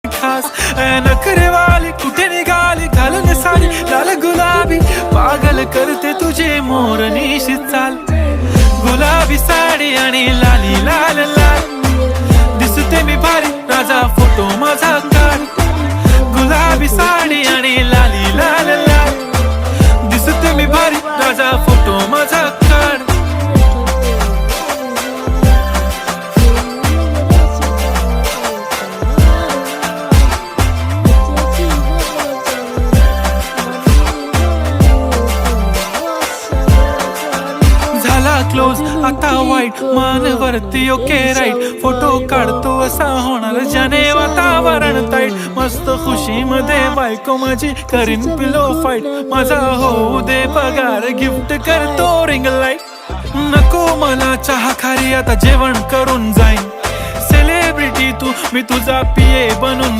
खास नखरेवाली कुठे निघाली घालून साडी लाल गुलाबी पागल करते तुझे मोरनीशी चाल गुलाबी साडी आणि लाली लाल लाल दिसते मी भारी राजा फोटो माझा काढ गुलाबी साडी आणि लाली लाल लाल दिसते मी भारी राजा फोटो माझा काढ क्लोज आता वाईट मान वरती ओके राईट फोटो काढतो असा होणार ज्याने वातावरण ताईट मस्त खुशी मध्ये बायको माझी करीन पिलो फाईट माझा होऊ दे पगार गिफ्ट करतो रिंग लाईट नको मला चहा खारी आता जेवण करून जाईन सेलिब्रिटी तू मी तुझा पिये बनून